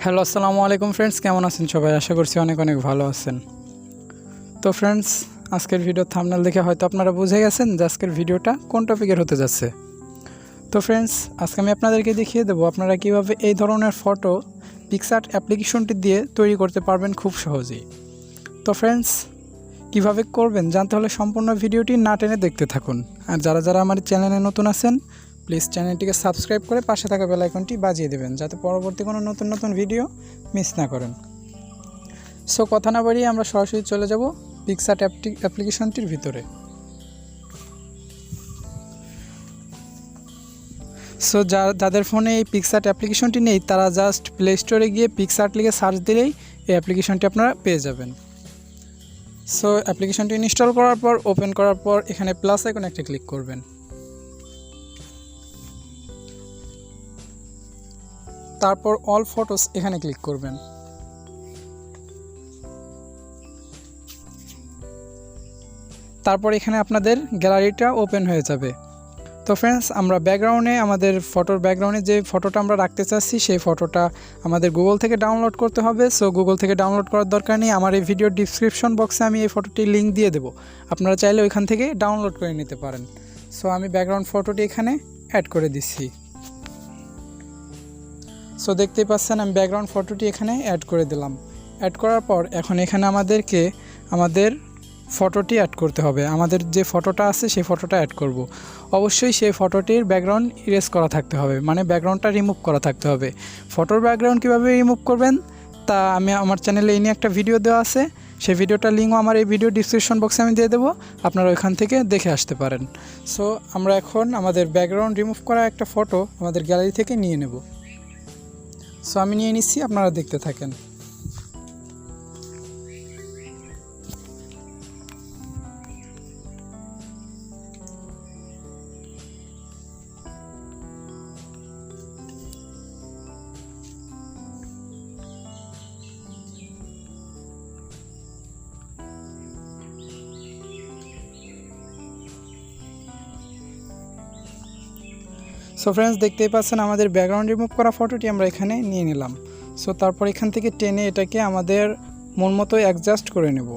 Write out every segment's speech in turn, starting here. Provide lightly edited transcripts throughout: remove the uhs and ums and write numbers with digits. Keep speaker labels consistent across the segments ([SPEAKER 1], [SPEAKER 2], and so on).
[SPEAKER 1] Hello আসসালামু আলাইকুম friends, কেমন আছেন সবাই? আশা করছি অনেক অনেক ভালো আছেন। তো ফ্রেন্ডস, আজকের ভিডিও থাম্বনেল দেখে হয়তো আপনারা বুঝে গেছেন যে আজকের ভিডিওটা কোন টপিকের হতে যাচ্ছে। তো ফ্রেন্ডস, আজকে আমি আপনাদেরকে দেখিয়ে দেবো আপনারা কীভাবে এই ধরনের ফটো পিক্সআর্ট অ্যাপ্লিকেশনটি দিয়ে তৈরি করতে পারবেন খুব সহজেই। তো ফ্রেন্ডস, কীভাবে করবেন জানতে হলে সম্পূর্ণ ভিডিওটি না টেনে দেখতে থাকুন। আর যারা যারা আমার চ্যানেলে নতুন আছেন প্লিজ চ্যানেলটিকে সাবস্ক্রাইব করে পাশে থাকা বেল আইকনটি বাজিয়ে দেবেন যাতে পরবর্তী কোনো নতুন নতুন ভিডিও মিস না করেন। সো কথা না বাড়িয়ে আমরা সরাসরি চলে যাব পিক্সআর্ট অ্যাপ্লিকেশনটির ভিতরে। সো যাদের ফোনে এই পিক্সআর্ট অ্যাপ্লিকেশনটি নেই তারা জাস্ট প্লে স্টোরে গিয়ে পিক্সআর্ট লিখে সার্চ দিলেই এই অ্যাপ্লিকেশনটি আপনারা পেয়ে যাবেন। সো অ্যাপ্লিকেশনটি ইনস্টল করার পর ওপেন করার পর এখানে প্লাস আইকনে একটা ক্লিক করবেন। তারপর অল ফটোস এখানে ক্লিক করবেন। তারপর এখানে আপনাদের গ্যালারিটা ওপেন হয়ে যাবে। তো ফ্রেন্ডস, আমরা ব্যাকগ্রাউন্ডে আমাদের ফটোর ব্যাকগ্রাউন্ডে যে ফটোটা আমরা রাখতে চাচ্ছি সেই ফটোটা আমাদের গুগল থেকে ডাউনলোড করতে হবে। সো গুগল থেকে ডাউনলোড করার দরকার নেই, আমার এই ভিডিওর ডিসক্রিপশন বক্সে আমি এই ফটোটির লিঙ্ক দিয়ে দেবো, আপনারা চাইলে ওইখান থেকে ডাউনলোড করে নিতে পারেন। সো আমি ব্যাকগ্রাউন্ড ফটোটি এখানে অ্যাড করে দিচ্ছি। সো দেখতেই পাচ্ছেন আমি ব্যাকগ্রাউন্ড ফটোটি এখানে অ্যাড করে দিলাম। অ্যাড করার পর এখন এখানে আমাদেরকে আমাদের ফটোটি অ্যাড করতে হবে। আমাদের যে ফটোটা আছে সেই ফটোটা অ্যাড করব। অবশ্যই সেই ফটোটির ব্যাকগ্রাউন্ড ইরেজ করা থাকতে হবে, মানে ব্যাকগ্রাউন্ডটা রিমুভ করা থাকতে হবে। ফটোর ব্যাকগ্রাউন্ড কীভাবে রিমুভ করবেন তা আমি আমার চ্যানেলে এই নিয়ে একটা ভিডিও দেওয়া আছে, সেই ভিডিওটার লিঙ্কও আমার এই ভিডিও ডিসক্রিপশন বক্সে আমি দিয়ে দেবো, আপনারা ওইখান থেকে দেখে আসতে পারেন। সো আমরা এখন আমাদের ব্যাকগ্রাউন্ড রিমুভ করা একটা ফটো আমাদের গ্যালারি থেকে নিয়ে নেব। সো আমি নিয়ে নিচ্ছি, আপনারা দেখতে থাকেন। সো ফ্রেন্ডস, দেখতেই পাচ্ছেন আমাদের ব্যাকগ্রাউন্ড রিমুভ করা ফটোটি আমরা এখানে নিয়ে নিলাম। সো তারপর এখান থেকে টেনে এটাকে আমাদের মন মতো অ্যাডজাস্ট করে নেব।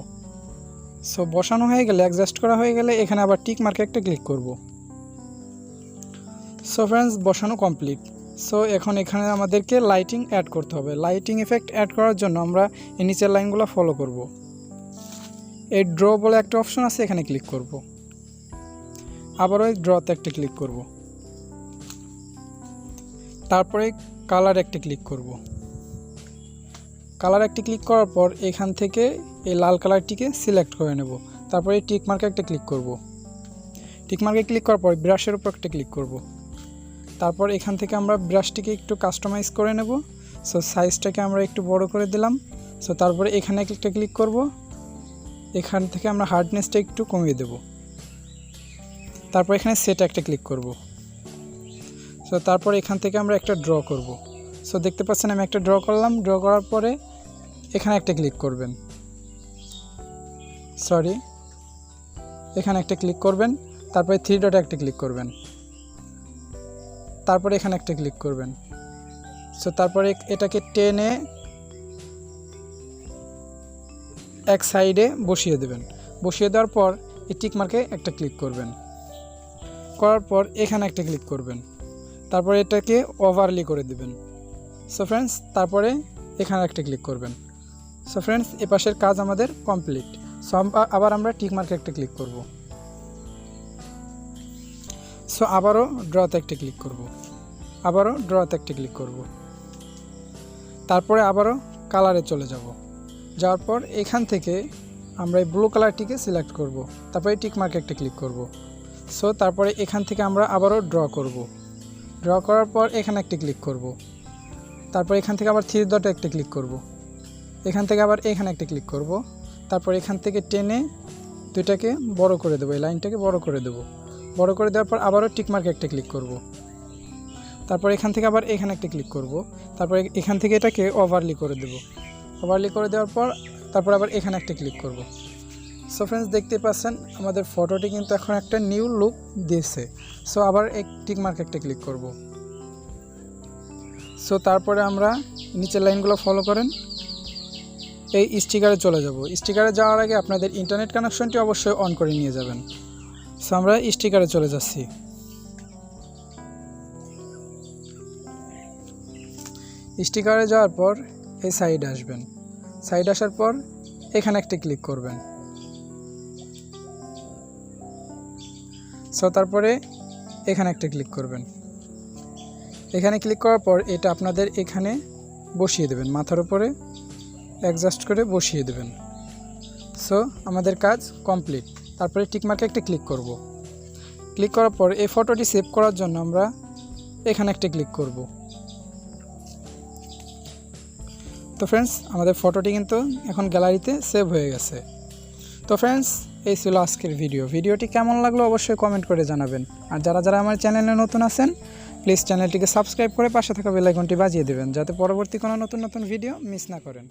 [SPEAKER 1] সো বসানো হয়ে গেলে, অ্যাডজাস্ট করা হয়ে গেলে এখানে আবার টিক মার্কে একটা ক্লিক করব। সো ফ্রেন্ডস, বসানো কমপ্লিট। সো এখন এখানে আমাদেরকে লাইটিং অ্যাড করতে হবে। লাইটিং এফেক্ট অ্যাড করার জন্য আমরা এই নিচের লাইনগুলো ফলো করব। এই ড্র বলে একটা অপশন আছে, এখানে ক্লিক করব। আবারও এই ড্রতে একটা ক্লিক করব। তারপরে কালার একটা ক্লিক করব। কালার একটি ক্লিক করার পর এখান থেকে এই লাল কালারটিকে সিলেক্ট করে নেব। তারপরে এই টিক মার্কে একটা ক্লিক করব। টিক মার্কে ক্লিক করার পর ব্রাশের উপর একটা ক্লিক করব। তারপর এখান থেকে আমরা ব্রাশটিকে একটু কাস্টমাইজ করে নেব। সো সাইজটাকে আমরা একটু বড় করে দিলাম। সো তারপরে এখানে একটা ক্লিক করব। এখান থেকে আমরা হার্ডনেসটা একটু কমিয়ে দেব। তারপর এখানে সেট একটা ক্লিক করব। সো তারপর এখান থেকে আমরা একটা ড্র করব। সো দেখতে পাচ্ছেন আমি একটা ড্র করলাম। ড্র করার পরে এখানে একটা ক্লিক করবেন, এখানে একটা ক্লিক করবেন। তারপরে থ্রি ডটে একটা ক্লিক করবেন। তারপরে এখানে একটা ক্লিক করবেন। সো তারপরে এটাকে টেনে এক সাইডে বসিয়ে দেবেন। বসিয়ে দেওয়ার পর এই টিক মার্কে একটা ক্লিক করবেন। করার পর এখানে একটা ক্লিক করবেন। তারপরে এটাকে ওভারলি করে দেবেন। সো ফ্রেন্ডস, তারপরে এখানে একটা ক্লিক করবেন। সো ফ্রেন্ডস, এ পাশের কাজ আমাদের কমপ্লিট। সো আবার আমরা টিক মার্কে একটা ক্লিক করব। সো আবারও ড্রতে একটা ক্লিক করব। আবারও ড্রতে একটা ক্লিক করব। তারপরে আবারও কালারে চলে যাব। যাওয়ার পর এখান থেকে আমরা এই ব্লু কালারটিকে সিলেক্ট করব। তারপরে টিক মার্কে একটা ক্লিক করব। সো তারপরে এখান থেকে আমরা আবারও ড্র করব। ড্র করার পর এখানে একটা ক্লিক করব। তারপর এখান থেকে আবার থ্রি ডটে একটা ক্লিক করব। এখান থেকে আবার এখানে একটা ক্লিক করব। তারপর এখান থেকে টেনে দুইটাকে বড় করে দেবো, এই লাইনটাকে বড় করে দেবো। বড় করে দেওয়ার পর আবারও টিক মার্কে একটা ক্লিক করব। তারপর এখান থেকে আবার এখানে একটা ক্লিক করব। তারপর এখান থেকে এটাকে ওভারলি করে দেব। ওভারলি করে দেওয়ার পর তারপর আবার এখানে একটা ক্লিক করব। সো ফ্রেন্ডস, দেখতে পাচ্ছেন আমাদের ফটোটি কিন্তু এখন একটা নিউ লুক দিয়েছে। সো আবার এক টিক মার্ক একটা ক্লিক করব। সো তারপরে আমরা নিচের লাইনগুলো ফলো করেন এই স্টিকারে চলে যাব। স্টিকারে যাওয়ার আগে আপনাদের ইন্টারনেট কানেকশনটি অবশ্যই অন করে নিয়ে যাবেন। সো আমরা স্টিকারে চলে যাচ্ছি। স্টিকারে যাওয়ার পর এই সাইডে আসবেন। সাইড আসার পর এখানে একটা ক্লিক করবেন। সো তারপরে এখানে একটা ক্লিক করবেন। এখানে ক্লিক করার পর এটা আপনাদের এখানে বসিয়ে দেবেন, মাথার উপরে অ্যাডজাস্ট করে বসিয়ে দেবেন। সো আমাদের কাজ কমপ্লিট। তারপরে টিকমার্কে একটা ক্লিক করব। ক্লিক করার পর এই ফটোটি সেভ করার জন্য আমরা এখানে একটা ক্লিক করব। তো ফ্রেন্ডস, আমাদের ফটোটি কিন্তু এখন গ্যালারিতে সেভ হয়ে গেছে। তো ফ্রেন্ডস, এই ছিল আজকের ভিডিওটি কেমন লাগলো অবশ্যই কমেন্ট করে জানাবেন। আর যারা যারা আমার চ্যানেলে নতুন আছেন প্লিজ চ্যানেলটিকে সাবস্ক্রাইব করে পাশে থাকা বেল আইকনটি বাজিয়ে দেবেন, যাতে পরবর্তী কোনো নতুন ভিডিও মিস না করেন।